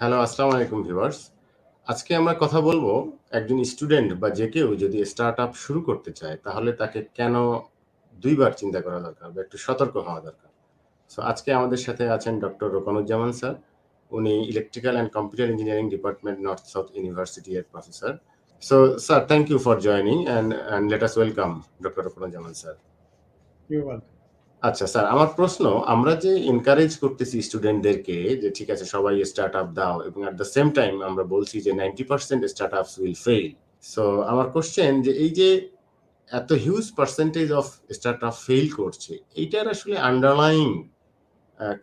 Hello, আসসালামু আলাইকুম viewers. আজকে আমরা কথা বলবো একজন স্টুডেন্ট বা যে কেউ যদি স্টার্টআপ শুরু করতে চায় তাহলে তাকে কেন ২ বার চিন্তা করা দরকার বা একটু সতর্ক হওয়া দরকার। সো আজকে আমাদের সাথে আছেন ডক্টর রোকনুজ্জামান স্যার। উনি electrical and computer engineering department North South University এর professor. So sir, thank you for joining and let us welcome doctor Rokonuzzaman sir. You're welcome. আচ্ছা স্যার, আমার প্রশ্ন, আমরা যে এনকারেজ করতেছি স্টুডেন্টদেরকে যে ঠিক আছে সবাই স্টার্টআপ দাও এবং এট দ্য সেম টাইম আমরা বলছি যে 90% স্টার্টআপস উইল ফেইল। সো আমার কোশ্চেন যে এই যে এত huge percentage of startup fail করছে, এইটার আসলে আন্ডারলাইং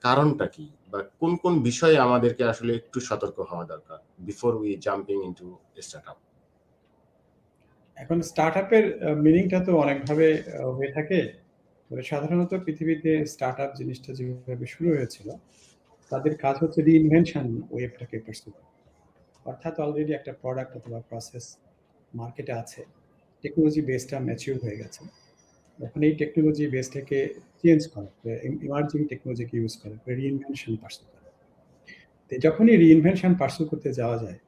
কারণটা কি বা কোন কোন বিষয়ে আমাদেরকে আসলে একটু সতর্ক হওয়া দরকার before we jumping into startup? এখন স্টার্টআপের মিনিংটা তো অনেকভাবে হয়ে থাকে। তবে সাধারণত পৃথিবীতে স্টার্টআপ জিনিসটা যেভাবে শুরু হয়েছিল, তাদের কাজ হচ্ছে রিইনভেনশন ওয়েবটাকে পারস্যু করা। অর্থাৎ অলরেডি একটা প্রোডাক্ট অথবা প্রসেস মার্কেটে আছে, টেকনোলজি বেসটা ম্যাচিউর হয়ে গেছে। এখন এই টেকনোলজি বেসটাকে চেঞ্জ করা, ইমার্জিং টেকনোলজিকে ইউজ করা, রিইনভেনশন পারস্যু করা। তো যখনই রিইনভেনশন পারস্যু করতে যাওয়া যায়,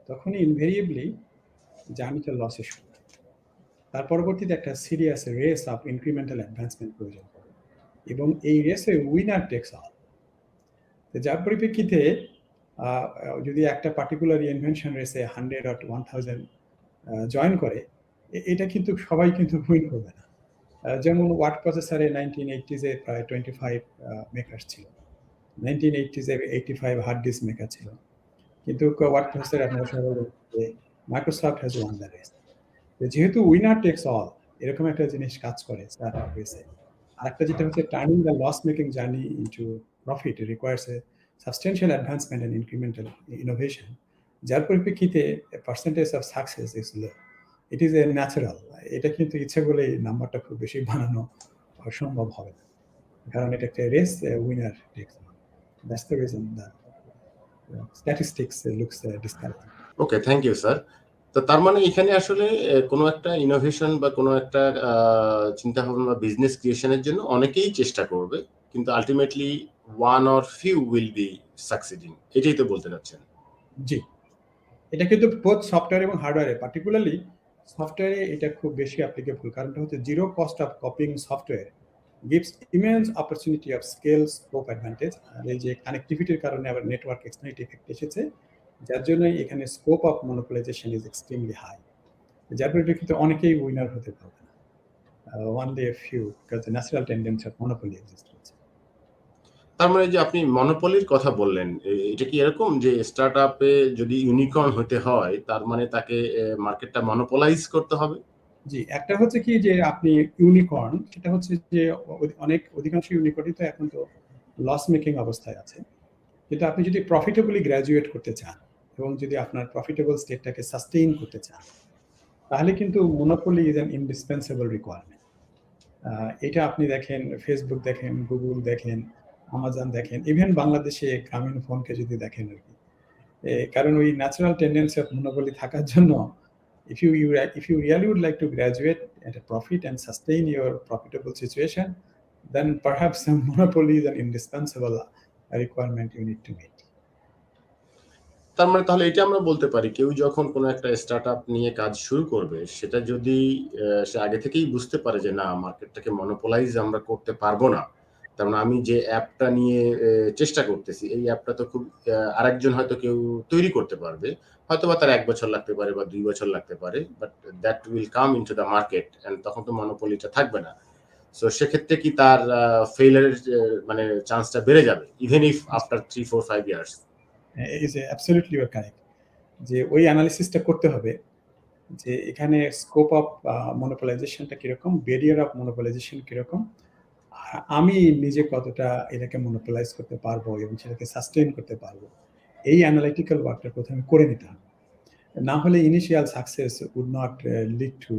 তখনই ইনভেরিয়েবলি জার্নিটা লসে শুরু। তার পরবর্তীতে একটা serious race of incremental advancement প্রয়োজন পড়ে এবং এই রেসে উইনার টেক্স অল। যার পরিপ্রেক্ষিতে যদি একটা পার্টিকুলার ইনভেনশন রেসে 100 or 1000 জয়েন করে, এটা কিন্তু সবাই কিন্তু উইন করবে না। যেমন ওয়ার্ড প্রসেসরে 1980s-এ প্রায় 25 মেকার ছিল, 1980s-এ 85 হার্ড ডিস্ক মেকার ছিল, কিন্তু ওয়ার্ড প্রসেসরে আপনারা সবাই Microsoft has one the race. যেহেতু উইনার টেক্স অল এরকম একটা জিনিস কাজ করে স্টার্টআপ বেসে, আরেকটা যেটা হচ্ছে turning the loss making journey into profit requires a substantial advancement and incremental innovation, যার পরিপ্রেক্ষিতে percentage of success is low. It is a natural. এটা কিন্তু ইচ্ছে করলেই নাম্বারটা খুব বেশি বানানো সম্ভব হবে না, কারণ এটা একটা race, winner takes all. That's the reason the statistics looks discouraging. Okay, thank you sir. তো তার মানে এখানে আসলে কোনো একটা ইনোভেশন বা কোনো একটা চিন্তা ভাবনা বা বিজনেস ক্রিয়েশনের জন্য অনেকেই চেষ্টা করবে, কিন্তু ultimately one or few will be সাকসিডিং, এটাই তো বলতে চাচ্ছেন? জি, এটা কিন্তু বোথ সফটওয়্যার এবং হার্ডওয়্যারে, পার্টিকুলারলি সফটওয়্যারে এটা খুব বেশি অ্যাপ্লিকেবল। কারণটা হচ্ছে zero cost of copying software gives immense opportunity of scale scope advantage. আর এই যে কানেক্টিভিটির কারণে আবার নেটওয়ার্ক এক্সটেন্ড ইফেক্ট এসেছে, যার জন্য এখানে scope of monopolization is extremely high. যার পরিপ্রেক্ষিতে অনেকেই উইনার হতে পারবে না, only a few, because the natural tendency of monopoly exists. তার মানে যে আপনি মনোপলির কথা বললেন, এটা কি এরকম যে স্টার্টআপে যদি ইউনিকর্ন হতে হয় তার মানে তাকে মার্কেটটা মনোপলাইজ করতে হবে? জি, একটা হচ্ছে কি যে আপনি ইউনিকর্ন, সেটা হচ্ছে যে অধিকাংশ ইউনিকর্নই তো এখন তো লস মেকিং অবস্থায় আছে, কিন্তু আপনি যদি প্রফিটেবলি গ্র্যাজুয়েট করতে চান এবং যদি আপনার প্রফিটেবল স্টেটটাকে সাস্টেইন করতে চান, তাহলে কিন্তু monopoly is an indispensable requirement. এটা আপনি দেখেন, ফেসবুক দেখেন, গুগল দেখেন, আমাজন দেখেন, ইভেন বাংলাদেশে গ্রামীণ ফোনকে যদি দেখেন আর কি। কারণ ওই ন্যাচারাল টেন্ডেন্সি অফ মনোপলি থাকার জন্য, if you really would like to graduate at a profit and sustain your profitable situation, then perhaps some monopoly is an indispensable requirement you need to meet. তার মানে তাহলে এটা আমরা বলতে পারি, কেউ যখন কোনো একটা স্টার্টআপ নিয়ে কাজ শুরু করবে, সেটা যদি সে আগে থেকেই বুঝতে পারে যে না, মার্কেটটাকে মনোপলাইজ আমরা করতে পারবো না, তার মানে আমি যে অ্যাপটা নিয়ে চেষ্টা করতেছি, এই অ্যাপটা তো খুব আরেকজন হয়তো কেউ তৈরি করতে পারবে, হয়তো বা তার 1 বছর লাগতে পারে বা 2 বছর লাগতে পারে, but that will come into the market and তখন তো মনোপলিটা থাকবে না। সো সেক্ষেত্রে কি তার ফেইলারের মানে চান্সটা বেড়ে যাবে even if after 3-4-5 years? Is absolutely you are correct. যে ওই অ্যানালিসিসটা করতে হবে যে এখানে স্কোপ অফ মনোপলাইজেশনটা কিরকম, ব্যারিয়ার অফ মনোপলাইজেশন কিরকম, আমি নিজে কতটা এটাকে মনোপলাইজ করতে পারবো এবং সেটাকে সাস্টেইন করতে পারবো, এই অ্যানালিটিক্যাল ওয়ার্কটা প্রথমে করে নিতে হবে। না হলে initial success would not lead to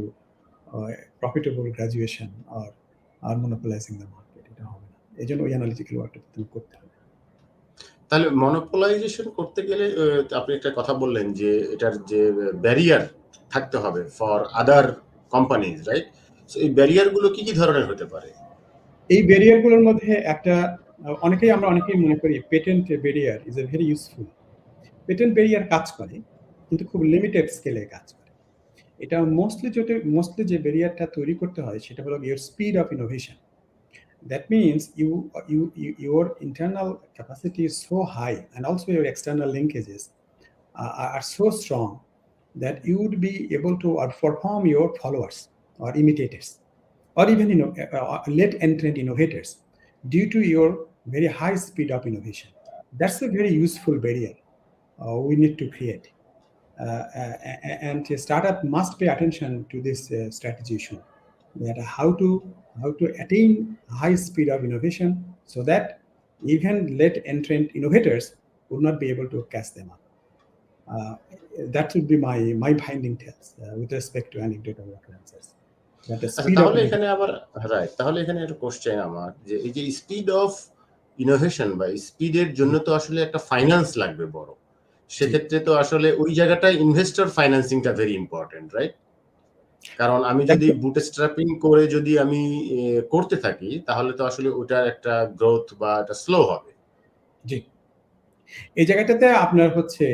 profitable graduation আর মনোপলাইজিং দ্য মার্কেট, এটা হবে না। এই জন্য ওই অ্যানালিটিক্যাল ওয়ার্কটা প্রথমে করতে হবে। তাহলে মনোপলাইজেশন করতে গেলে আপনি একটা কথা বললেন যে এটার যে ব্যারিয়ার থাকতে হবে for other companies, right? So এই ব্যারিয়ারগুলো কি কি ধরনের হতে পারে? এই ব্যারিয়ারগুলোর মধ্যে একটা, অনেকেই মনে করি patent barrier is a very useful. Patent barrier কাজ করে, কিন্তু খুব লিমিটেড স্কেলে কাজ করে। এটা মোস্টলি যে ব্যারিয়ারটা তৈরি করতে হয় সেটা হলো your speed of innovation. That means your internal capacity is so high, and also your external linkages are so strong that you would be able to outperform your followers or imitators, or even late entrant innovators, due to your very high speed of innovation. That's a very useful barrier we need to create. And a startup must pay attention to this strategy issue, that how to attain high speed of innovation, so that even late entrant innovators would not be able to catch them up. That would be my finding tales with respect to anecdotal occurrences. That the আচ্ছা, speed of তাহলে innovation. এখানে আবার right, তাহলে এখানে একটা question আমার, যে এই যে স্পিড অফ ইনোভেশন বা স্পিডের জন্য তো আসলে একটা ফাইন্যান্স লাগবে বড়। সেক্ষেত্রে তো আসলে ওই জায়গাটায় ইনভেস্টর ফাইন্যান্সিংটা ভেরি ইম্পর্টেন্ট, রাইট? কারণ আমি যদি বুটস্ট্র্যাপিং করে যদি আমি করতে থাকি, তাহলে তো আসলে ওটার একটা গ্রোথ বা একটা স্লো হবে। জি, এই জায়গাটাতে আপনার হচ্ছে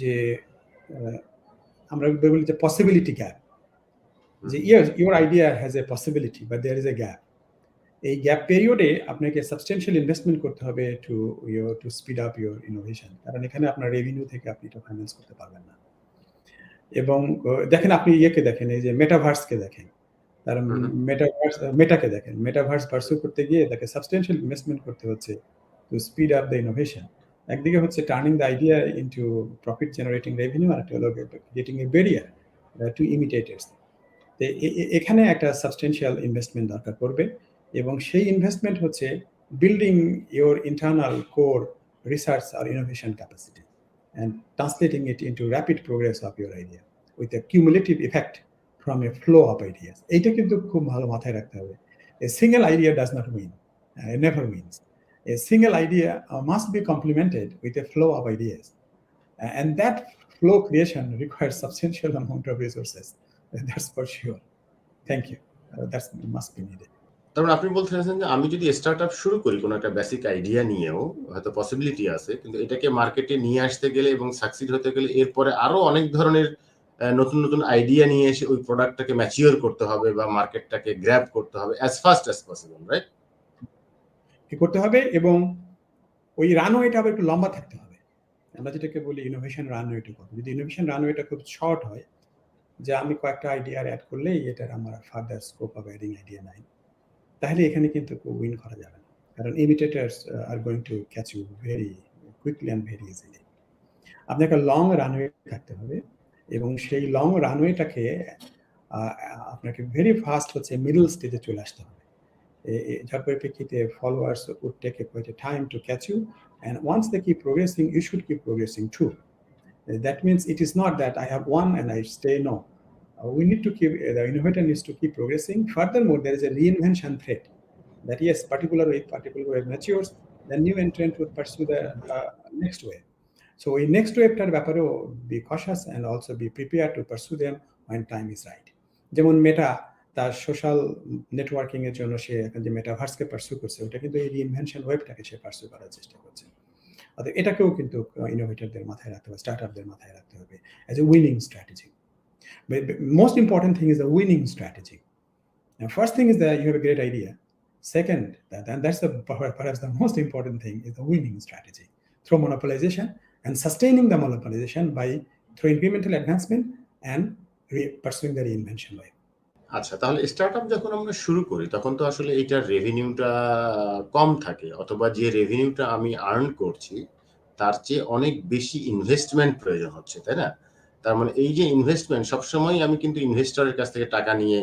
যে আমরা বলি যে পসিবিলিটি গ্যাপ, যে your idea has a possibility but there is a gap. এই গ্যাপ পিরিয়ডে আপনাকে সাবস্টেনশিয়াল ইনভেস্টমেন্ট করতে হবে to speed up your innovation, কারণ এখানে আপনার রেভিনিউ থেকে আপনি এটা ফাইন্যান্স করতে পারবেন না। এবং দেখেন, আপনি ইয়েকে দেখেন, এই যে মেটাভার্সকে দেখেন, তার মেটাকে দেখেন, মেটাভার্স পারসু করতে গিয়ে তাকে সাবস্টেনশিয়াল ইনভেস্টমেন্ট করতে হচ্ছে to speed up the innovation. একদিকে হচ্ছে turning the idea into profit generating revenue, আর একটা হলো getting a barrier to imitators. এখানে একটা সাবস্টেনশিয়াল ইনভেস্টমেন্ট দরকার পড়বে, এবং সেই ইনভেস্টমেন্ট হচ্ছে building your internal core research আর innovation capacity and translating it into rapid progress of your idea with a cumulative effect from a flow of ideas. এইটা কিন্তু খুব ভালো মাথায় রাখতে হবে। A single idea does not win. It never wins. A single idea must be complemented with a flow of ideas. And that flow creation requires substantial amount of resources. That's for sure. Thank you. That must be needed. তার মানে আপনি বলতে চাইছেন যে আমি যদি startup শুরু করি কোনো একটা বেসিক আইডিয়া নিয়েও, হয়তো পসিবিলিটি আছে, কিন্তু এটাকে মার্কেটে নিয়ে আসতে গেলে এবং সাকসিড হতে গেলে এরপরে আরো অনেক ধরনের নতুন নতুন আইডিয়া নিয়ে এসে ওই প্রোডাক্টটাকে ম্যাচিওর করতে হবে বা মার্কেটটাকে গ্র্যাব করতে হবে as fast as possible, right? কি করতে হবে, এবং ওই রানওয়েটা আবার একটু লম্বা থাকতে হবে। আমরা যেটাকে বলি ইনোভেশন রানওয়েটা কথা। যদি ইনোভেশন রানওয়েটা খুব শর্ট হয়, যে আমি কয়েকটা আইডিয়া অ্যাড করলেই এটার আমার further scope of adding idea নাই, তাহলে এখানে কিন্তু উইন করা যাবে না, কারণ imitators are going to catch you very quickly and very easily. আপনাকে লং রানওয়ে থাকতে হবে, এবং সেই লং রানওয়েটাকে আপনাকে ভেরি ফাস্ট হচ্ছে মিডল স্টেজে চলে আসতে হবে, যার পরিপ্রেক্ষিতে followers would take quite a time to catch you, and once they keep progressing, you should keep progressing too. That means it is not that I have one and I stay. No, we need to keep, the innovator needs to keep progressing. Furthermore, there is a reinvention threat, that yes, particular wave matures, the new entrant would pursue the next wave. So in next wave-টার ব্যাপারেও be cautious and also be prepared to pursue them when time is right. যেমন মেটা তার social networking এর জন্য সে এখন যে মেটাভার্সকে পারসু করছে, ওটা কিন্তু এই রিইনভেনশন ওয়েবটাকে সে পারসু করার চেষ্টা করছে। অর্থাৎ এটাকেও কিন্তু ইনোভেটরদের মাথায় রাখতে হবে, স্টার্টআপদের মাথায় রাখতে হবে as a winning strategy. Most important thing is the winning strategy. Now, first thing is that you have a great idea. Second, and that's perhaps the most important thing, is the winning strategy through monopolization and sustaining the monopolization through incremental advancement and pursuing the reinvention wave. আচ্ছা, তাহলে startup যখন আমরা শুরু করি তখন তো আসলে এইটার রেভিনিউটা কম থাকে, অথবা যে রেভিনিউটা আমি আর্ন করছি তার চেয়ে অনেক বেশি ইনভেস্টমেন্ট প্রয়োজন হচ্ছে, তাই না? তার মানে এই যে ইনভেস্টমেন্ট, সবসময় আমি কিন্তু ইনভেস্টরের কাছ থেকে টাকা নিয়ে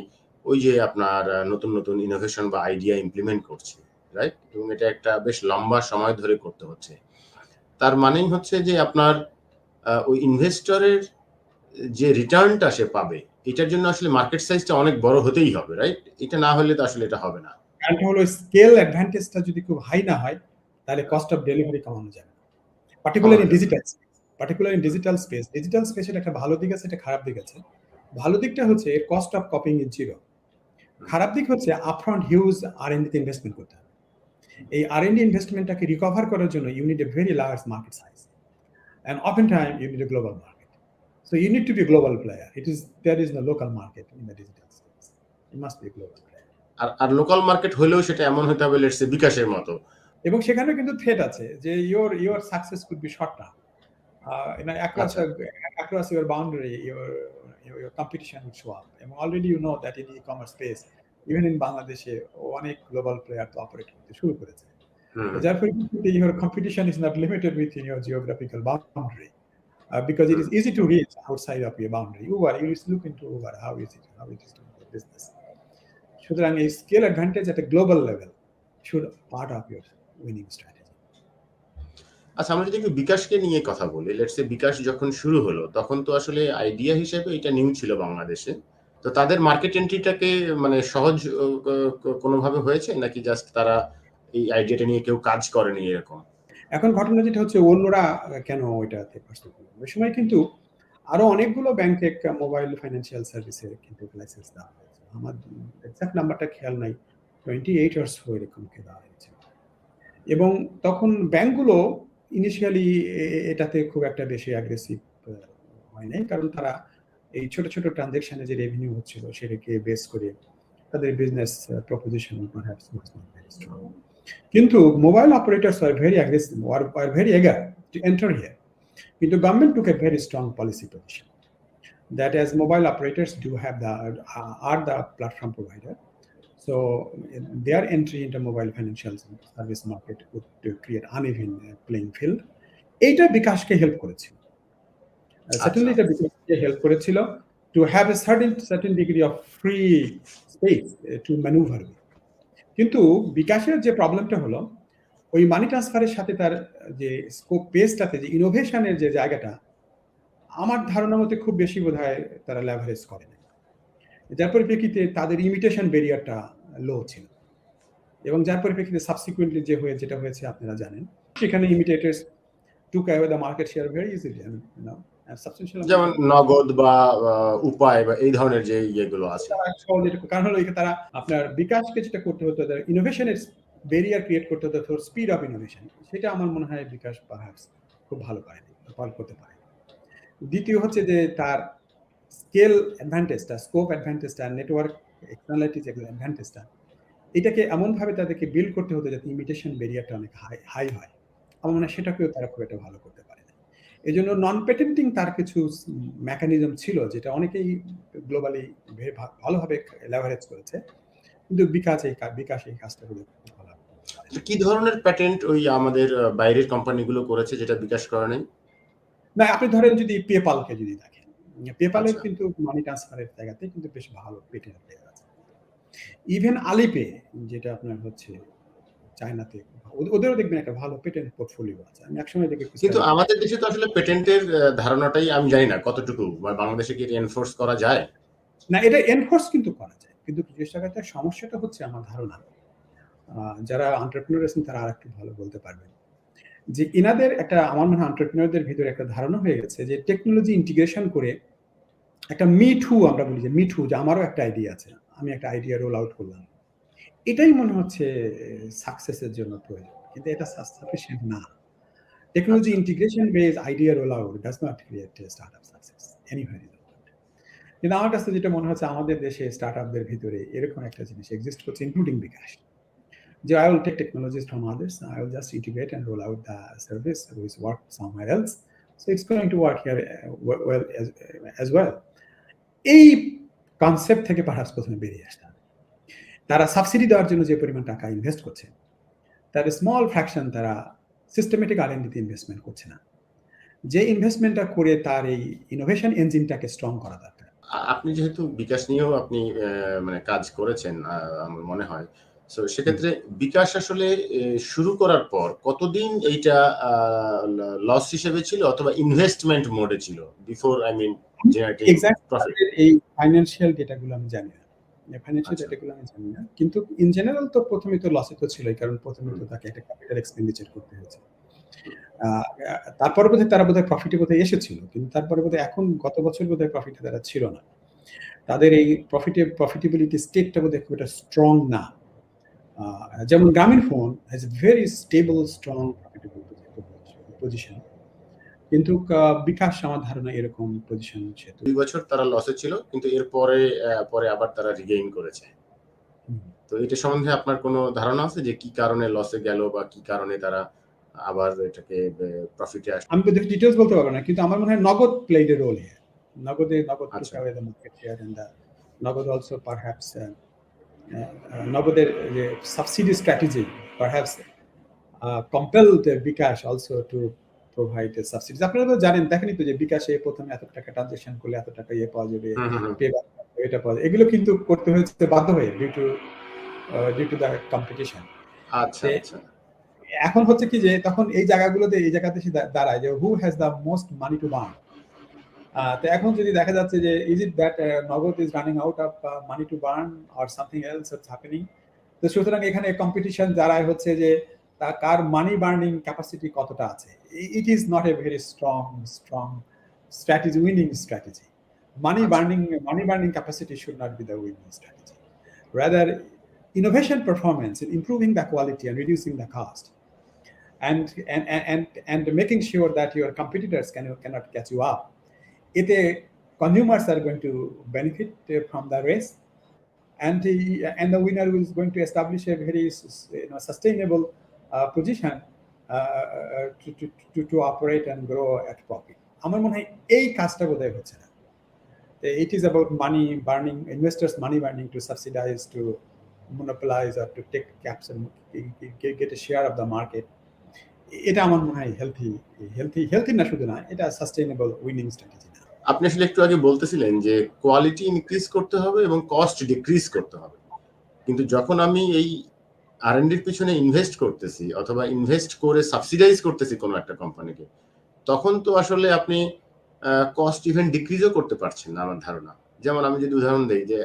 ওই যে আপনার নতুন নতুন ইনোভেশন বা আইডিয়া ইমপ্লিমেন্ট করছি, রাইট? এবং এটা একটা বেশ লম্বা সময় ধরে করতে হচ্ছে। তার মানেই হচ্ছে যে আপনার ওই ইনভেস্টরের যে রিটার্নটা সে পাবে, এটার জন্য আসলে মার্কেট সাইজটা অনেক বড় হতেই হবে, রাইট? এটা না হলে তো আসলে এটা হবে না। কারণটা হলো স্কেল অ্যাডভান্টেজটা যদি খুব হাই না হয়, তাহলে কস্ট অফ ডেলিভারি কমানো যাবে না। Particularly digital space. ডিজিটাল স্পেসের একটা ভালো দিক আছে, একটা খারাপ দিক আছে। ভালো দিকটা হচ্ছে এর cost of copying is zero. খারাপ দিক হচ্ছে আপফ্রন্ট হিউজ আর&ডি তে ইনভেস্টমেন্ট করতে হবে। এই আর&ডি ইনভেস্টমেন্টটাকে রিকভার করার জন্য you need a very large market size. And oftentimes you need a global market. So you need to be a global player. There is no local market in the digital space. It must be a global player. আর local market হলেও সেটা এমন হতে হবে let's say বিকাশের মতো। এবং সেখানে কিন্তু থ্রেট আছে যে your success could be short term. আচ্ছা। Across your boundary, your competition would show up. And already you know that in e-commerce space, even in Bangladesh, অনেক global player to operate করতে শুরু করেছে। হুম। Therefore, your competition is not limited within your geographical boundary, because it is easy to reach outside of your boundary. Uber, you just look into Uber, how it is doing their business. সুতরাং এই scale advantage at a global level should part of your winning strategy. আচ্ছা, আমরা যদি একটু বিকাশকে নিয়ে কথা বলি, লেটস সে বিকাশ যখন শুরু হলো, তখন তো আসলে আইডিয়া হিসেবে এটা নিউ ছিল বাংলাদেশে। তো তাদের মার্কেট এন্ট্রিটাকে মানে সহজ কোনোভাবে হয়েছে? নাকি জাস্ট তারা এই আইডিয়াটা নিয়ে কেউ কাজ করেনি এরকম? এখন ঘটনা যেটা হচ্ছে অন্যরা কেন ওইটাতে পার্সু করলো? ওই সময় কিন্তু আরো অনেকগুলো ব্যাংকে মোবাইল ফাইন্যান্সিয়াল সার্ভিসের কিন্তু লাইসেন্স দেওয়া হয়েছে। আমার এক্সাক্ট নাম্বারটা খেয়াল নাই। 28 or so এরকমকে দেওয়া হয়েছে। এবং তখন ব্যাংকগুলো ইনিশিয়ালি এটাতে খুব একটা বেশি অ্যাগ্রেসিভ হয় নাই। কারণ তারা এই ছোট, ছোট ট্রান্সেকশনে যে রেভিনিউ হচ্ছিল সেটাকে বেস করে তাদের business proposition perhaps was not very strong. কিন্তু mobile operators are very aggressive are very eager to enter here. কিন্তু government took a very strong policy position that as mobile operators are the platform provider, so their entry into mobile financial service market would create uneven playing field. এইটা বিকাশকে help করেছিল। Certainly এটা বিকাশকে help করেছিল to have a certain degree of free space to maneuver with. কিন্তু বিকাশের যে প্রবলেমটা হলো ওই মানি ট্রান্সফারের সাথে তার যে স্কোপ বেসটাতে যে ইনোভেশনের যে জায়গাটা আমার ধারণা মতে খুব বেশি বোধহয় তারা লেভারেজ করে না। যার পরিপ্রেক্ষিতে তাদের ইমিটেশন ব্যারিয়ারটা লো ছিল এবং যার পরিপ্রেক্ষিতে সাবসিকুয়েন্টলি যেটা হয়েছে আপনারা জানেন সেখানে imitators took away the market share very easily, যেমন নগদ বা উপায় বা এই ধরনের যে ইয়েগুলো আছে। কারণ হলো তারা আপনার বিকাশকে যেটা করতে হতো ইনোভেশনের ব্যারিয়ার ক্রিয়েট করতে হতো ফর স্পিড অফ ইনোভেশন, সেটা আমার মনে হয় বিকাশ পারহ্যাপস খুব ভালো পারেনি, ভালো করতে পারে। দ্বিতীয় হচ্ছে যে তার স্কেল অ্যাডভান্টেজটা, স্কোপ অ্যাডভান্টেজটা, নেটওয়ার্ক এক্সটার্নালিটিজ অ্যাডভান্টেজটা এটাকে এমনভাবে তাদেরকে বিল্ড করতে হতো যাতে ইমিটেশন ব্যারিয়ারটা অনেক হাই হয়। আমার মনে হয় সেটাকেও তারা খুব একটা ভালো করতে পারে না। এই জন্য নন পেটেন্টিং তার কিছু মেকানিজম ছিল যেটা অনেকেই গ্লোবালি ভালোভাবে লেভারেজ করেছে, কিন্তু বিকাশ এই কাজটা করে ভালো। কি ধরনের প্যাটেন্ট ওই আমাদের বাইরের কোম্পানিগুলো করেছে যেটা বিকাশ করে নাই? না, আপনি ধরেন যদি পেপালকে যদি দেখেন, পেপালের আচ্ছা। কিন্তু মানি ট্রান্সফারের জায়গাতে কিন্তু বেশ ভালো পেটেন্ট পেয়ে আছে। ইভেন আলিপে যেটা আপনার হচ্ছে চায়নাতে, ওদেরও দেখবেন একটা ভালো পেটেন্ট পোর্টফোলিও আছে। আমি একসময় দেখে কিন্তু আমাদের দেশে তো আসলে পেটেন্টের ধারণাটাই আমি জানি না কতটুকু, বাংলাদেশে কি এনফোর্স করা যায়? না, এটা এনফোর্স কিন্তু করা যায়, কিন্তু কিছু জায়গাতে সমস্যাটা হচ্ছে আমার ধারণা যারা এন্টারপ্রেনিউর আছেন তারা আরেকটু ভালো বলতে পারবেন যে ইনাদের একটা, আমার মনে হয় এন্টারপ্রেনিউরদের ভিতরে একটা ধারণা হয়ে গেছে যে টেকনোলজি ইন্টিগ্রেশন করে একটা মিঠু, আমরা বলি যে মিঠু, যে আমারও একটা আইডিয়া আছে, আমি একটা আইডিয়া রোল আউট করলাম, এটাই মনে হচ্ছে সাকসেসের জন্য প্রয়োজন, কিন্তু এটা সাফিসিয়েন্ট না। Technology integration base idea roll out does not create startup success anywhere in the world. কিন্তু আমার কাছে যেটা মনে হচ্ছে আমাদের দেশে স্টার্টআপদের ভিতরে এরকম একটা জিনিস এক্সিস্ট করছে, ইনক্লুডিং বিকাশ, যে I will take technologies from others, I will just integrate and roll out the service which work somewhere else, so it's going to work here well as well. এই কনসেপ্ট থেকে perhaps প্রথমে বেরিয়ে আসতে হবে। তারা subsidy দেওয়ার জন্য যে পরিমাণ টাকা ইনভেস্ট করছে তার স্মল ফ্র্যাকশন তারা সিস্টেমেটিক আর&ডিতে ইনভেস্টমেন্ট করছে না, যে ইনভেস্টমেন্টটা করে তার এই ইনোভেশন ইঞ্জিনটাকে স্ট্রং করা দরকার। আপনি যেহেতু বিকাশ নিয়েও আপনি মানে কাজ করেছেন আমার মনে হয়, সো সেক্ষেত্রে বিকাশ আসলে শুরু করার পর কতদিন এইটা লস হিসেবে ছিল অথবা ইনভেস্টমেন্ট মোডে ছিল বিফোর জেনারেটিং প্রফিট? এই ফাইন্যান্সিয়াল ডেটাগুলো আমি জানি না, ফাইন্যান্সিয়াল ডেটাগুলো আমি জানি না, কিন্তু ইন জেনারেল তো প্রথমে তো লসে তো ছিলই, কারণ প্রথমে তো তাকে একটা ক্যাপিটাল এক্সপেন্ডিচার করতে হয়েছে। তারপরে বোধহয় তারা বোধহয় প্রফিটে বোধহয় এসেছিল, কিন্তু তারপরে বোধহয় এখন গত বছর বোধহয় প্রফিটে তারা ছিল না। তাদের এই প্রফিটেবিলিটি স্টেটটা বোধহয় খুব একটা স্ট্রং না। যেমন গ্রামীণ phone has a very stable strong profitable position, কিন্তু বিকাশ আমার ধারণা এরকম পজিশন সে 2 বছর তারা লসে ছিল, কিন্তু এরপরে পরে আবার তারা রিগেইন করেছে। তো এটা সম্বন্ধে আপনার কোনো ধারণা আছে যে কি কারণে লসে গেল বা কি কারণে তারা আবার এটাকে প্রফিটে আসলো? আমি তো ডিটেইলস বলতে পারবো না, কিন্তু আমার মনে হয় নগদ প্লেড এ রোল হিয়ার। নগদ took আচ্ছা। away the market share, and নগদ also perhaps নগদের যে subsidy strategy perhaps compelled bKash also to provide a subsidies. আপনারা তো জানেন, দেখেনই তো যে বিকাশে প্রথমে এত টাকা ট্রানজাকশন করলে এত টাকা পাওয়া যাবে, হুম, হুম, হুম। পে এটা পাওয়া যাবে, এগুলো কিন্তু করতে হয়েছে বাধ্য হয়ে due to the competition. আচ্ছা, তে আচ্ছা। এখন হচ্ছে কি যে তখন এই জায়গাতে এসে দাঁড়ায় যে who has the most money to burn. তো এখন যদি দেখা যাচ্ছে যে is it that নগদ is running out of money to burn or something else is happening. তো সুতরাং এখানে কম্পিটিশন দাঁড়ায় হচ্ছে যে কার মানি বার্নিং ক্যাপাসিটি কতটা আছে। It is not a very strong strategy, winning strategy. আচ্ছা। Money burning capacity should not be the winning strategy. Rather, innovation performance in improving the quality and reducing the cost, and making sure that your competitors cannot catch you up. Eতে consumers are going to benefit from the race, and the winner is going to establish a very sustainable position to operate and grow at profit. আমার মনে হয় এই কাজটা বোধহয় হচ্ছে না। It is about money burning, investors money burning to subsidize, to monopolize, or to take caps and get a share of the market. এটা আমার মনে হয় হেলথি না, শুধু না, এটা সাস্টেইনেবল উইনিং স্ট্র্যাটেজি না। আপনি আসলে একটু আগে বলতেছিলেন যে কোয়ালিটি ইনক্রিজ করতে হবে এবং কস্ট ডিক্রিজ করতে হবে। কিন্তু যখন আমি এই আর&ডির পিছনে ইনভেস্ট করতেছি অথবা ইনভেস্ট করে সাবসিডাইজ করতেছি কোনো একটা কোম্পানিকে, তখন তো আসলে আপনি কস্ট ইভেন ডিক্রিজও করতে পারছেন না আমার ধারণা। যেমন আমি যদি উদাহরণ দেই যে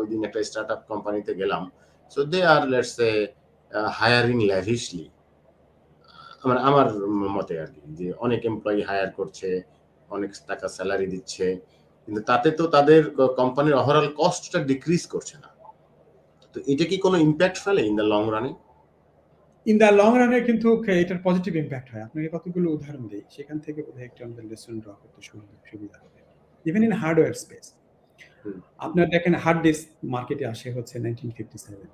ওইদিন একটা স্টার্টআপ কোম্পানিতে গেলাম। So they are let's say hiring lavishly. আমার মতে আরকি যে অনেক এমপ্লয়ি হায়ার করছে, অনেক টাকা সেলারি দিচ্ছে। কিন্তু তাতে তো তাদের কোম্পানির ওভারঅল কস্টটা ডিক্রিজ করছে না। তো এটা কি কোনো ইমপ্যাক্ট ফেলে ইন দ্য লং রানে? ইন দ্য লং রানে কিন্তু এটার পজিটিভ ইম্প্যাক্ট হয়। আপনাকে কতগুলো উদাহরণ দিই, সেখান থেকে বোধহয় একটু আমাদের লেসন ড্র করতে সুবিধা হবে। ইভেন ইন হার্ডওয়্যার স্পেস, হুম। আপনার দেখেন হার্ড ডিস্ক মার্কেটে আসে হচ্ছে 1957।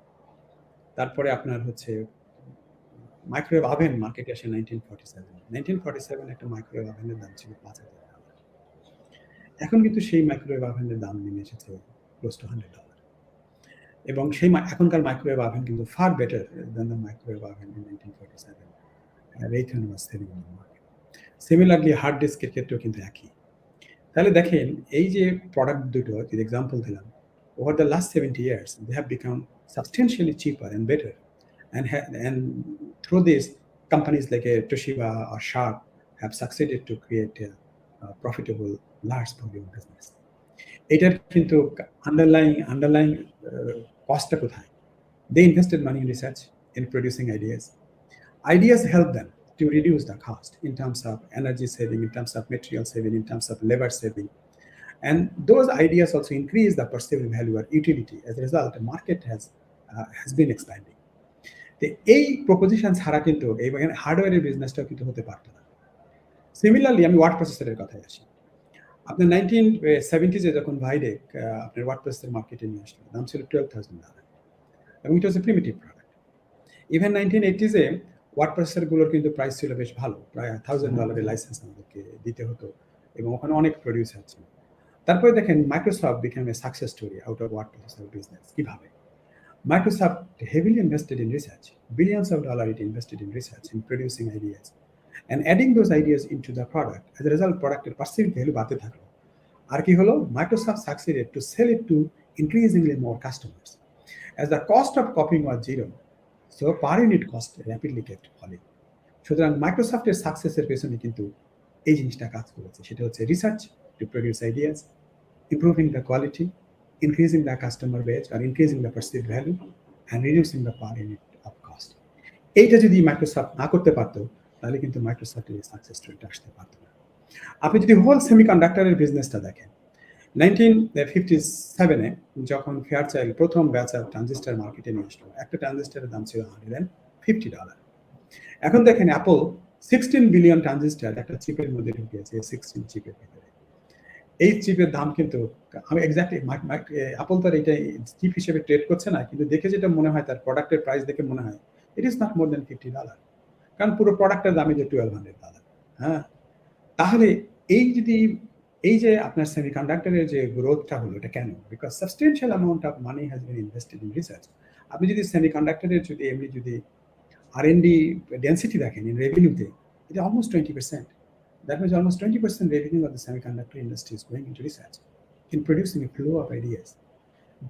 তারপরে আপনার হচ্ছে মাইক্রোওয়েভ ওভেন মার্কেটে আসে 1947। 1947 একটা মাইক্রোওয়েভ ওভেনের দাম ছিল $5,000। এখন কিন্তু সেই মাইক্রোওয়েভ ওভেনের দাম নেমে এসেছে ক্লোজ টু $100। এবং সেই এখনকার মাইক্রোওয়েভ ওভেন কিন্তু fur better than the microwave woven in 1947 Raytheon was selling on the market. Similarly hard ডিস্কের ক্ষেত্রেও কিন্তু একই। তাহলে দেখেন এই যে প্রোডাক্ট দুটো যে এক্সাম্পল দিলাম, over the last 70 years they have become substantially cheaper and better, and through this companies like Toshiba or Sharp have succeeded to create a profitable large volume business. এটার কিন্তু আন্ডারলাইং কস্টটা কোথায়? They invested money in research, in producing ideas. Ideas help them to reduce the cost in terms of energy saving, in terms of material saving, in terms of labor saving. And those ideas also increase the perceived value or utility. As a result, the market has been expanding. এই proposition ছাড়া কিন্তু এই হার্ডওয়্যারের বিজনেসটাও কিন্তু হতে পারত না। Similarly আমি ওয়ার্ড প্রসেসরের কথায় আসি। আপনার 1970s যখন ভাইডেক আপনার ওয়ার্ড প্রসেসর মার্কেটে নিয়ে আসলো, দাম ছিল $12,000 এবং it was a primitive product. Even 1980s word প্রসেসরগুলোর কিন্তু প্রাইস ছিল বেশ ভালো, প্রায় $1,000 লাইসেন্স আমাদেরকে দিতে হতো এবং ওখানে অনেক প্রডিউসার ছিল। তারপরে দেখেন Microsoft became a success story out of word processor business. কিভাবে? Microsoft heavily invested in research. Billions of dollars it invested in research, in producing ideas, and adding those ideas into the product. As a result, producটের perceived value বাড়তে থাকলো। আর কি হলো? Microsoft succeeded to sell it to increasingly more customers. As the cost of copying was zero, so per unit cost rapidly kept falling. সুতরাং মাইক্রোসফটের সাকসেসের পেছনে কিন্তু এই জিনিসটা কাজ করেছে। সেটা হচ্ছে research to produce ideas, improving the quality, increasing the customer base or increasing the perceived value, and reducing the per unit of cost. এইটা যদি মাইক্রোসফট না করতে পারতো, তাহলে কিন্তু মাইক্রোসফটের এই সাকসেস স্টোরিটা আসতে পারতো না। আপনি যদি হোল সেমিকন্ডাক্টরের বিজনেসটা দেখেন, 1957 যখন ফেয়ারচাইল্ড প্রথম ব্যাচ অফ ট্রানজিস্টার মার্কেটে নিয়ে আসলো, একটা ট্রানজিস্টারের দাম ছিল $150। এখন দেখেন অ্যাপল 16 বিলিয়ন ট্রানজিস্টর একটা চিপের মধ্যে ঢুকিয়েছে, 16 চিপের ভিতরে। এই চিপের দাম কিন্তু আমি এক্স্যাক্টলি অ্যাপল তার এটা চিপ হিসেবে ট্রেড করছে না, কিন্তু দেখে যেটা মনে হয়, তার প্রোডাক্টের প্রাইস দেখে মনে হয় it is not more than $50, কারণ পুরো প্রোডাক্টের দামই যে $1200। হ্যাঁ, তাহলে এই যে আপনার সেমিকন্ডাক্টরের যে গ্রোথটা হলো, এটা কেন? Because substantial amount of money has been invested in research. আপনি যদি সেমিকন্ডাক্টরের যদি R&D density দেখেন in revenue-তে, এটা almost 20%. That means almost 20% revenue of the semiconductor industry is going into research, in producing a flow of ideas.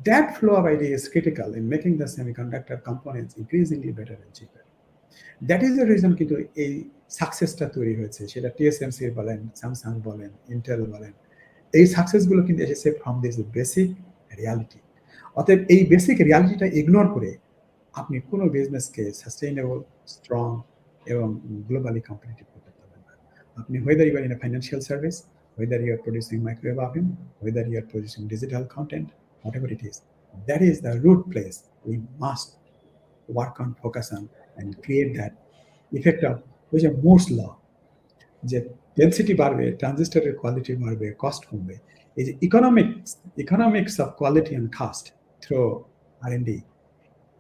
That flow of ideas is critical in making the semiconductor components increasingly better and cheaper. That is the reason কিন্তু এই সাকসেসটা তৈরি হয়েছে, সেটা TSMC বলেন, Samsung বলেন, Intel বলেন, এই সাকসেসগুলো কিন্তু এসেছে ফ্রম দিস বেসিক রিয়ালিটি। অতএব এই বেসিক রিয়ালিটিটা ইগনোর করে আপনি কোনো বিজনেসকে সাস্টেইনেবল, স্ট্রং এবং গ্লোবালি কম্পিটিটিভ করতে পারবেন না। আপনি whether you are in a financial service, whether you are producing microwave oven, whether you are producing digital content, whatever it is, that is the root place we must work on, focus on, and create that effect of which is Moore's law, যে density বাড়বে, ট্রানজিস্টরের quality বাড়বে, cost কমবে। এই যে economics of quality and cost through R&D,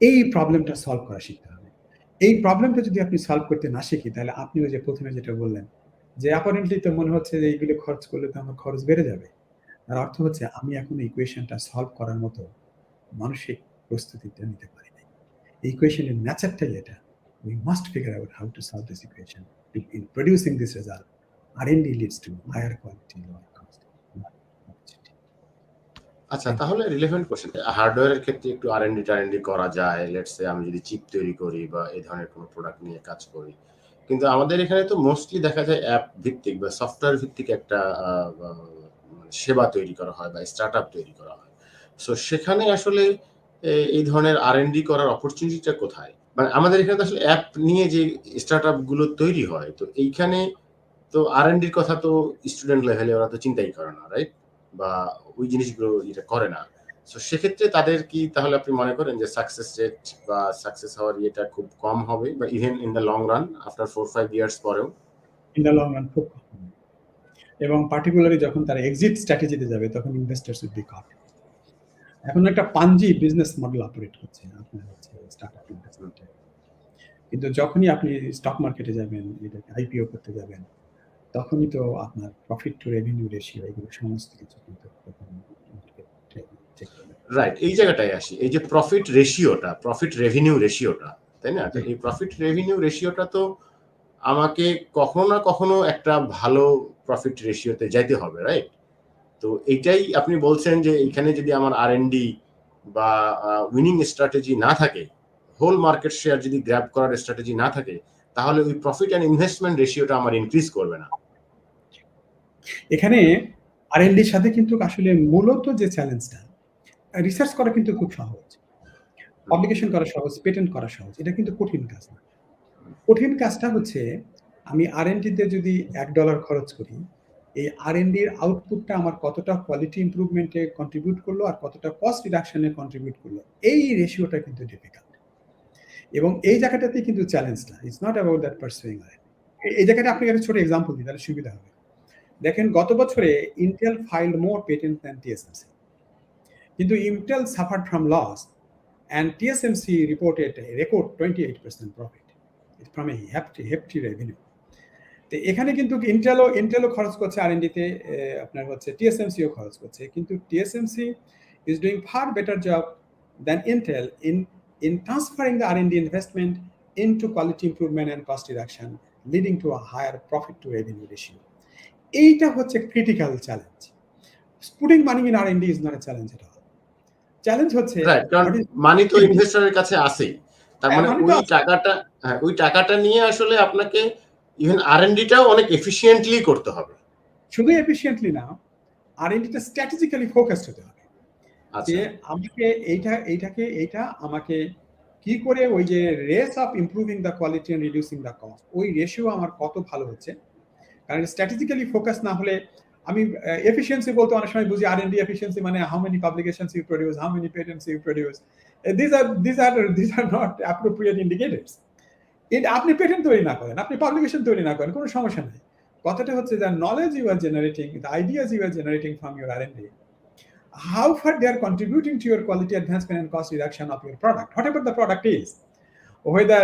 এই প্রবলেমটা solve করা শিখতে হবে। এই প্রবলেমটা যদি আপনি সলভ করতে না শিখি, তাহলে আপনি ওই যে প্রথমে যেটা বললেন যে অ্যাপারেন্টলি তো মনে হচ্ছে যে এইগুলো খরচ করলে তো আমার খরচ বেড়ে যাবে। তার অর্থ হচ্ছে আমি এখন ইকুয়েশনটা সলভ করার মতো মানসিক প্রস্তুতিটা নিতে পারি নাই। এই ইকুয়েশনের ন্যাচারটাই এটা। We must figure out how to solve this equation. In producing this result, R&D leads to higher quality, lower cost. আচ্ছা, তাহলে রিলেভেন্ট কোয়েশ্চেন, হার্ডওয়্যারের ক্ষেত্রে একটু R&D করা যায়। লেটস সে আমি যদি চিপ তৈরি করি বা এই ধরনের কোনো প্রোডাক্ট নিয়ে কাজ করি। কিন্তু আমাদের এখানে তো মোস্টলি দেখা যায় অ্যাপ ভিত্তিক বা সফটওয়্যার ভিত্তিক একটা সেবা তৈরি করা হয় বা স্টার্টআপ তৈরি করা হয়। সো সেখানে আসলে এই ধরনের R&D করার অপরচুনিটিটা কোথায়? মানে আমাদের এখানে তো আসলে অ্যাপ নিয়ে যে স্টার্টআপ গুলো তৈরি হয়, তো এইখানে তো R&Dর কথা তো স্টুডেন্ট লেভেলে ওরা তো চিন্তাই করে না, রাইট? বা ওই জিনিসগুলো এটা করে না। সো সেক্ষেত্রে তাদের কি তাহলে আপনি মনে করেন যে সাকসেস রেট বা সাকসেস হওয়ার ইয়েটা খুব কম হবে বা even in the long run after 4-5 years পরেও? ইন দ্য লং রান খুব কম হবে। এবং পার্টিকুলারলি যখন তারা এক্সিট স্ট্র্যাটেজিতে যাবে, তখন ইনভেস্টার্স উইল বি কট। এখন একটা পাঞ্জি বিজনেস মডেল অপারেট করছে আপনার হচ্ছে স্টার্টআপ ইনভেস্টমেন্টে। কিন্তু যখনই আপনি স্টক মার্কেটে যাবেন, এটাকে আইপিও করতে যাবেন, তখনই তো আপনার প্রফিট টু রেভিনিউ রেশিও, এগুলো সমস্ত কিছু কিন্তু রাইট, এই জায়গাটায় আসি। এই যে প্রফিট রেভিনিউ রেশিওটা, তাই না? তো এই প্রফিট রেভিনিউ রেশিওটা তো আমাকে কখনো না কখনো একটা ভালো প্রফিট রেশিওতে যাইতে হবে, রাইট? তো এইটাই আপনি বলছেন যে এখানে যদি আমার R&D বা উইনিং স্ট্র্যাটেজি না থাকে, হোল মার্কেট শেয়ার যদি গ্র্যাব করার স্ট্র্যাটেজি না থাকে, তাহলে ওই প্রফিট এন্ড ইনভেস্টমেন্ট রেশিওটা আমার ইনক্রিজ করবে না। এখানে R&Dর সাথে কিন্তু আসলে মূলত যে চ্যালেঞ্জটা, রিসার্চ করা কিন্তু খুব সহজ, পাবলিকেশন করা সহজ, পেটেন্ট করা সহজ, এটা কিন্তু কঠিন কাজ না। কঠিন কাজটা হচ্ছে আমি R&Dতে যদি $1 খরচ করি, এই R&Dর আউটপুটটা আমার কতটা কোয়ালিটি ইমপ্রুভমেন্টে কন্ট্রিবিউট করলো আর কতটা কস্ট রিডাকশনে কন্ট্রিবিউট করলো, এই রেশিওটা কিন্তু ডিফিকাল্ট। এবং এই জায়গাটাতে কিন্তু চ্যালেঞ্জটা it's not about that pursuing R&D। এই জায়গাটা আপনি একটা ছোট এক্সাম্পল দিই, তাহলে সুবিধা হবে। দেখেন, গত বছরে Intel filed more patent than TSMC, কিন্তু Intel suffered from loss and TSMC reported a record 28% profit from a hefty revenue. তো এখানে কিন্তু ইন্টেলও খরচ করছে R&Dতে, আপনার হচ্ছে TSMCও খরচ করছে, কিন্তু TSMC is doing far better job than Intel in transferring the R&D investment into quality improvement and cost reduction, leading to a higher profit to revenue ratio. এইটা হচ্ছে critical challenge. Putting money in R&D is not a challenge at all. Challenge হচ্ছে right, কারণ মানি তো ইনভেস্টরের কাছে আছেই। তার মানে ওই টাকাটা নিয়ে আসলে আপনাকে ইভেন R&Dটাও অনেক এফিশিয়েন্টলি করতে হবে। শুধু এফিশিয়েন্টলি না, R&Dটা স্ট্র্যাটেজিক্যালি ফোকাসড হতে হবে। যে আমাকে এইটা আমাকে কি করে ওই যে race of improving the quality and reducing the cost, ওই রেশিও আমার কত ভালো হচ্ছে। কারণ স্ট্র্যাটেজিক্যালি ফোকাস না হলে, আমি এফিশিয়েন্সি বলতে অনেক সময় বুঝি R&D এফিশিয়েন্সি মানে how many publications you produce, how many patents you produce. These are not appropriate indicators. আপনি পেটেন্ট তৈরি না করেন, আপনি পাবলিকেশন তৈরি না করেন, কোনো সমস্যা নেই। কথাটা হচ্ছে যে knowledge you are generating, the ideas you are generating from your R&D, how far they are contributing to your quality advancement and cost reduction of your product, whatever the product is, whether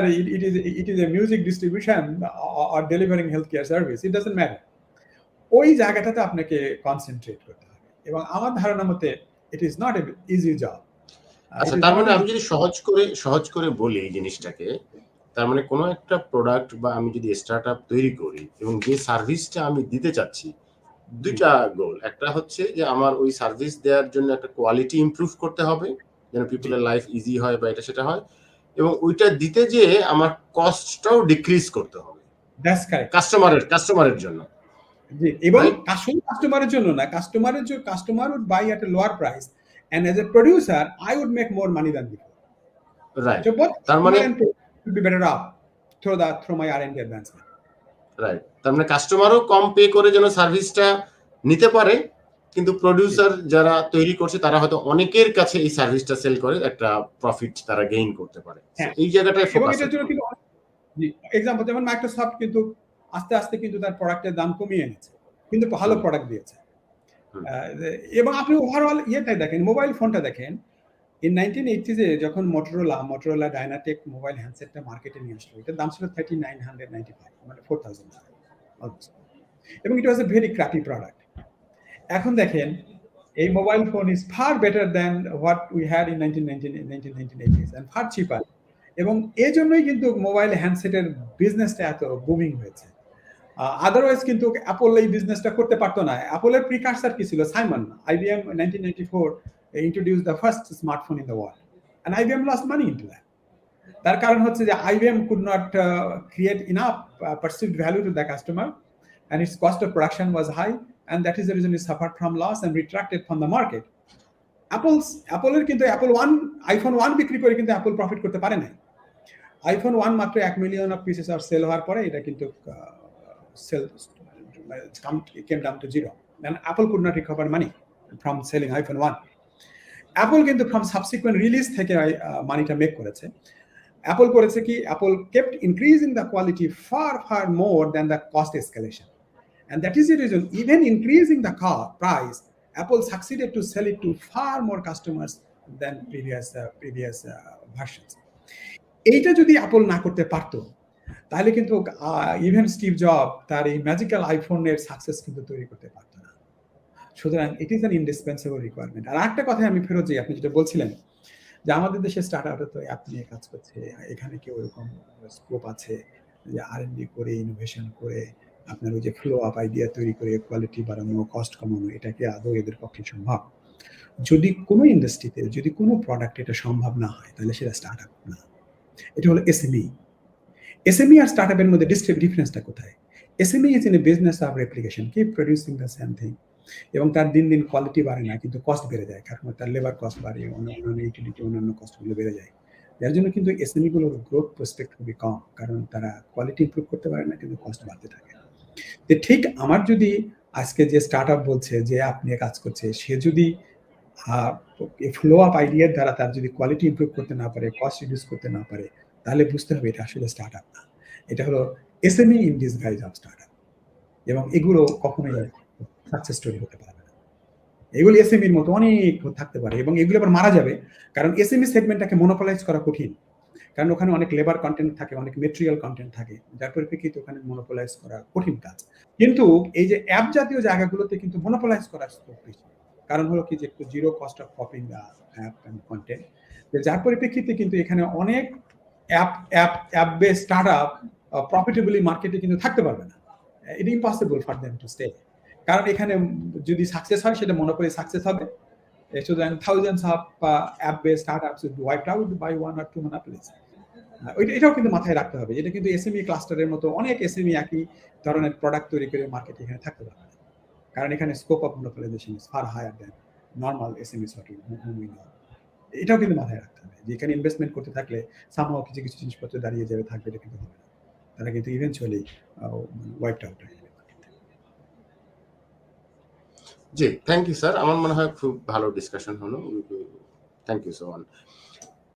it is a music distribution or delivering healthcare service, it doesn't matter. ওই জায়গাটাতে আপনাকে concentrate করতে হবে, এবং আমার ধারণা মতে it is not a easy job. আচ্ছা, তার মানে আমি যদি সহজ করে বলি এই জিনিসটাকে, তার মানে কোনো একটা প্রোডাক্ট বা আমি যদি স্টার্টআপ তৈরি করি এবং যে সার্ভিসটা আমি দিতে চাচ্ছি, দুইটা গোল। একটা হচ্ছে যে আমার ওই সার্ভিস দেওয়ার জন্য একটা কোয়ালিটি ইমপ্রুভ করতে হবে, যেন পিপলের লাইফ ইজি হয় বা এটা সেটা হয়, এবং ওইটা দিতে যেয়ে আমার কস্টটাও ডিক্রিজ করতে হবে দ্যাটস কারেক্ট। কাস্টমারের জন্য। জি, এবং রাইট শুধু কাস্টমারের জন্য না, customer would buy at a lower price, and as a producer I would make more money than before. Right So both তার customer মানে and producer would be better off through my R&D advancement. Right তার মানে কাস্টমারও কম pay করে যেন সার্ভিসটা নিতে পারে, কিন্তু জি, প্রোডিউসার যারা তৈরি করছে তারা হয়তো অনেকের কাছে এই সার্ভিসটা সেল করে একটা প্রফিট তারা গেইন করতে পারে। So হ্যাঁ, এই জায়গাটায় এবং ফোকাস এটার হতে জন্য হবে। কিন্তু জি, এক্সাম্পল যেমন মাইক্রোসফট কিন্তু আস্তে আস্তে কিন্তু তার প্রোডাক্টের দাম কমিয়ে এনেছে, কিন্তু ভালো হুম, প্রোডাক্ট দিয়েছে। হুম, এবং আপনি ওভারঅল ইয়েটাই দেখেন, মোবাইল ফোনটা দেখেন, ইন 1980s এ যখন মোটরোলা ডায়নাটেক মোবাইল হ্যান্ডসেটটা মার্কেটে নিয়ে আসলো, এটার দাম ছিল 3995, মানে 4000 অলমোস্ট, এবং it was a very ক্র্যাপি product. এখন দেখেন এই mobile phone is far better than what we had in 1980s and far cheaper, এবং এই জন্যই কিন্তু মোবাইল হ্যান্ডসেটের বিজনেসটা এত বুমিং হয়েছে। আদারওয়াইজ কিন্তু অ্যাপল এই বিজনেসটা করতে পারতো না। অ্যাপলের প্রিকার্সার কি ছিল? Simon. IBM 1994 introduced the first smartphone in the world, and IBM lost money into that. তার কারণ হচ্ছে যে IBM could not create enough perceived value to the customer, and its cost of production was high, and that is the reason it suffered from loss and retracted from the market. অ্যাপলের কিন্তু iPhone 1 বিক্রি করে কিন্তু Apple profit করতে পারে নাই। IPhone 1 মাত্র 1 million of pieces আর sale হওয়ার পরে এটা কিন্তু sale came down to zero, and Apple could not recover money from selling iPhone 1. Apple কিন্তু ফ্রম সাবসিকুয়েন্ট রিলিজ থেকে মানিটা মেক করেছে। অ্যাপল করেছে কি, Apple kept increasing the quality fur more than the cost escalation, and that is the reason even increasing the price, Apple succeeded to sell it to far more customers than previous versions. এইটা যদি Apple না করতে পারতো, তাহলে কিন্তু even Steve job তার এই magical আইফোনের সাকসেস কিন্তু তৈরি করতে পারতো না। সুতরাং it is an indispensable requirement. আর একটা কথা আমি ফেরত যাই, আপনি যেটা বলছিলেন যে আমাদের দেশে স্টার্টআপে তো অ্যাপ নিয়ে কাজ করছে, এখানে কি ওরকম স্কোপ আছে যে R&D করে ইনোভেশন করে আপনার ওই যে ফ্লো আপ আইডিয়া তৈরি করে কোয়ালিটি বাড়ানো, কস্ট কমানো, এটা কি আদৌ এদের পক্ষে সম্ভব? যদি কোনো ইন্ডাস্ট্রিতে যদি কোনো প্রোডাক্ট এটা সম্ভব না হয়, তাহলে সেটা স্টার্টআপ না, এটা হলো এসএমই। এসএমই আর স্টার্টআপের মধ্যে ডিফারেন্সটা কোথায়? SME is in a business of replication, keep producing the same thing, এবং তার দিন দিন কোয়ালিটি বাড়ে না, কিন্তু কস্ট বেড়ে যায়, কারণ তার লেবার কস্ট বাড়ে, অন্যান্য ইউটিলিটি অন্যান্য কস্টগুলো বেড়ে যায়। যার জন্য কিন্তু এসএমই গুলোর গ্রোথ প্রসপেক্ট খুবই কম, কারণ তারা কোয়ালিটি ইমপ্রুভ করতে পারে না, কিন্তু কস্ট বাড়তে থাকে। ঠিক আমার যদি আজকে যে স্টার্টআপ বলছে যে অ্যাপ নিয়ে কাজ করছে, সে যদি ফ্লো আপ আইডিয়ার দ্বারা তার যদি কোয়ালিটি ইমপ্রুভ করতে না পারে, কস্ট রিডিউস করতে না পারে, তাহলে বুঝতে হবে এটা আসলে স্টার্টআপ না, এটা হলো SME in disguise of startup, এবং এগুলো কখনোই সাকসেস স্টোরি হতে পারে না। এগুলো এসএমইর মতো অনেক থাকতে পারে, এবং এগুলো আবার মারা যাবে, কারণ এসএমই সেগমেন্টটাকে মনোপলাইজ করা কঠিন, কারণ ওখানে অনেক লেবার কন্টেন্ট থাকে, অনেক মেটেরিয়াল কন্টেন্ট থাকে, যার পরিপ্রেক্ষিতে ওখানে মনোপলাইজ করা কঠিন কাজ। কিন্তু এই যে অ্যাপ জাতীয় জায়গাগুলোতে কিন্তু মনোপলাইজ করার স্কোপ বেশি, কারণ হলো কি যে zero cost of copying the app and content, যার পরিপ্রেক্ষিতে কিন্তু এখানে অনেক অ্যাপ বেস স্টার্টআপ প্রফিটেবলি মার্কেটে কিন্তু থাকতে পারবে না। It impossible for them to stay, কারণ এখানে যদি সাকসেস হয় সেটা মনোপলি সাকসেস হবে। সুতরাং thousands of app base startups will be wiped out by one or two monopolies। এটাও কিন্তু মাথায় রাখতে হবে, এটা কিন্তু এসএমই ক্লাস্টারের মতো অনেক এসএমই একই ধরনের প্রোডাক্ট তৈরি করে মার্কেটে এখানে থাকতে পারবে না, কারণ এখানে scope of monopolization is far higher than normal SME software. এটাও কিন্তু মাথায় রাখতে হবে যে এখানে ইনভেস্টমেন্ট করতে থাকলে সামহাও কিছু কিছু জিনিসপত্র দাঁড়িয়ে যাবে, থাকবে, এটা কিন্তু হবে না, তারা কিন্তু ইভেনচুয়ালি ওয়াইপড আউট হয়ে যাবে। জি, থ্যাংক ইউ স্যার। আমার মনে হয় খুব ভালো ডিসকাশন হলো। Thank you so much.